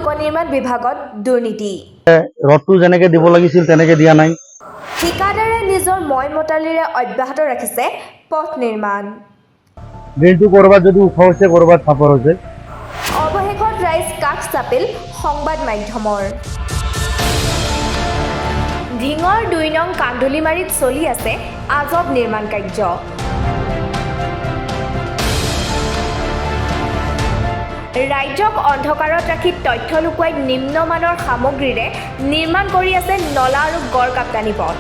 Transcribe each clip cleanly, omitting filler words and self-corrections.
লোক নিৰ্মাণ বিভাগত দুৰ্নীতি ৰডটো যেনেকে দিব লাগিছিল তেনেকে দিয়া নাই ঠিকাদাৰে নিজৰ মইমতালিৰে অব্যাহত ৰাখিছে পথ নিৰ্মাণ ড্ৰেইনটো কৰবাত যদি ওখ হৈছে কৰবাত ফাপৰ হৈছে অৱশেষত ৰাইজ কাষ চাপিল সংবাদ মাধ্যমৰ ঢিঙৰ ২ নং কান্দুলিমাৰীত চলি আছে আজব নিৰ্মাণ কাৰ্য ৰাজ্যক অন্ধকাৰত ৰাখি তথ্য লুকুৱাই নিম্নমানৰ সামগ্ৰীৰে নিৰ্মাণ কৰি আছে নলা আৰু গড় কাপ্তানি পথ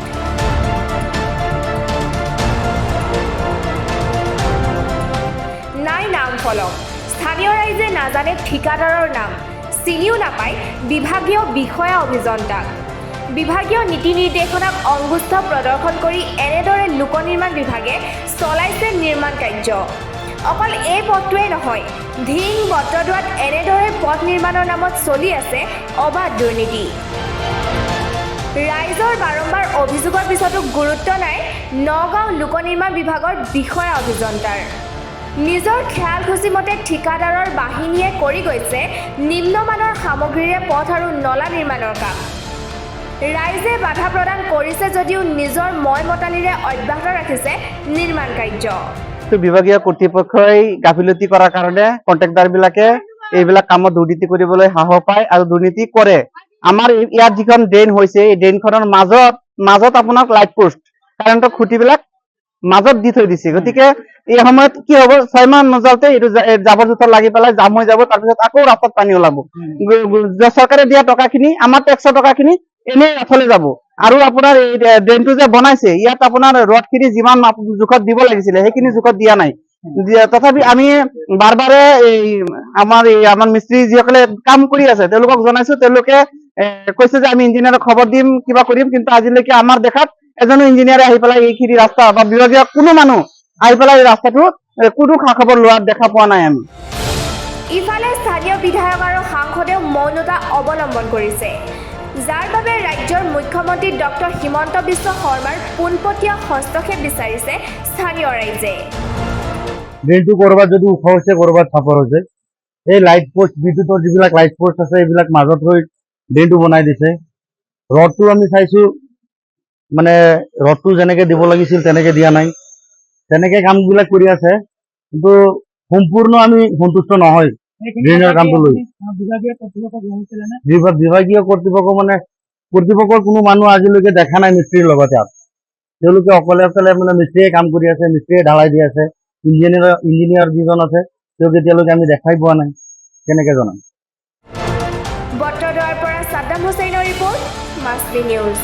নাই নাম ফলক স্থানীয় ৰাইজে নাজানে ঠিকাদাৰৰ নাম চিনিও নাপায় বিভাগীয় বিষয়া অভিযন্তাক বিভাগীয় নীতি নিৰ্দেশনাক অংগুষ্ঠ প্ৰদৰ্শন কৰি এনেদৰে লোক নিৰ্মাণ বিভাগে চলাইছে নিৰ্মাণ কাৰ্য অকল এই পথটোৱে নহয় ঢিং বটদ্ৰৱাত এনেদৰে পথ নিৰ্মাণৰ নামত চলি আছে অবাধ দুৰ্নীতি ৰাইজৰ বাৰম্বাৰ অভিযোগৰ পিছতো গুৰুত্ব নাই নগাঁও লোক নিৰ্মাণ বিভাগৰ বিষয়া অভিযন্তাৰ নিজৰ খেয়াল খুচি মতে ঠিকাদাৰৰ বাহিনীয়ে কৰি গৈছে নিম্নমানৰ সামগ্ৰীৰে পথ আৰু নলা নিৰ্মাণৰ কাম ৰাইজে বাধা প্ৰদান কৰিছে যদিও নিজৰ মইমতালিৰে অব্যাহত ৰাখিছে নিৰ্মাণ কাৰ্য বিভাগীয় কৰ্তৃপক্ষই গাফিলতি কৰাৰ কাৰণে কন্ট্ৰেক্টৰ বিলাকে এইবিলাক কামত দুৰ্নীতি কৰিবলৈ সাহস পায় আৰু দুৰ্নীতি কৰে আমাৰ ইয়াত যিখন ড্ৰেইন হৈছে এই ড্ৰেইনখনৰ মাজত আপোনাৰ লাইট পোষ্ট কাৰেণ্টৰ খুঁটিবিলাক মাজত দি থৈ দিছে গতিকে এই সময়ত কি হ'ব 6 মাহ নজাওতে এইটো জাবৰ জোথৰ লাগি পেলাই জাম হৈ যাব তাৰপিছত আকৌ ৰাস্তাত পানী ওলাব চৰকাৰে দিয়া টকাখিনি আমাৰ টেক্সৰ টকাখিনি এনেই এফালে যাব আৰু আপোনাৰ এই ড্ৰেইনটো যে বনাইছে ইয়াত আপোনাৰ ৰডখিনি যিমান জোখত দিব লাগিছিলে সেইখিনি জোখত দিয়া নাই তথাপি আমি বাৰবাৰে আমাৰ মিস্ত্ৰী যিসকলে কাম কৰি আছে তেওঁলোকক জনাইছো তেওঁলোকে কৈছে যে আমি ইঞ্জিনিয়াৰক খবৰ দিম কিবা কৰিম কিন্তু আজিলৈকে আমাৰ দেখাত এজনো ইঞ্জিনিয়াৰে আহি পেলাই এইখিনি ৰাস্তা বা বিভাগীয় কোনো মানুহ আহি পেলাই এই ৰাস্তাটো কোনো খা খবৰ লোৱা দেখা পোৱা নাই আমি ইফালে স্থানীয় বিধায়ক আৰু সাংসদেও মৌনতা অৱলম্বন কৰিছে যাৰ বাবে ৰাজ্যৰ মুখ্যমন্ত্ৰী ডক্টৰ হিমন্ত বিশ্ব শৰ্মাৰ পোনপটীয়া হস্তক্ষেপ বিচাৰিছে স্থানীয় ৰাইজে ড্ৰেইনটো কৰবাত যদি ওখ হৈছে কৰবাত ফাপৰ হৈছে এই লাইট পোষ্ট বিদ্যুতৰ যিবিলাক লাইট পোষ্ট আছে এইবিলাক মাজত হৈ ড্ৰেইনটো বনাই দিছে ৰডটো আমি চাইছো মানে ৰডটো যেনেকে দিব লাগিছিল তেনেকে দিয়া নাই তেনেকে কামবিলাক কৰি আছে কিন্তু সম্পূৰ্ণ আমি সন্তুষ্ট নহয় ড্ৰেইনৰ কামটো লৈ বিভাগীয় কৰ্তৃপক্ষৰ কোনো মানুহ আজিলৈকে দেখা নাই মিস্ত্ৰীৰ লগতে তেওঁলোকে অকলে মানে মিস্ত্ৰীয়ে কাম কৰি আছে মিস্ত্ৰীয়ে ঢালাই দি আছে ইঞ্জিনিয়াৰ যিজন আছে তেওঁক এতিয়ালৈকে আমি দেখাই পোৱা নাই কেনেকে জনাম বটদ্ৰৱাৰ পৰা সাদ্দাম হুছেইনৰ ৰিপৰ্ট মাছবি নিউজ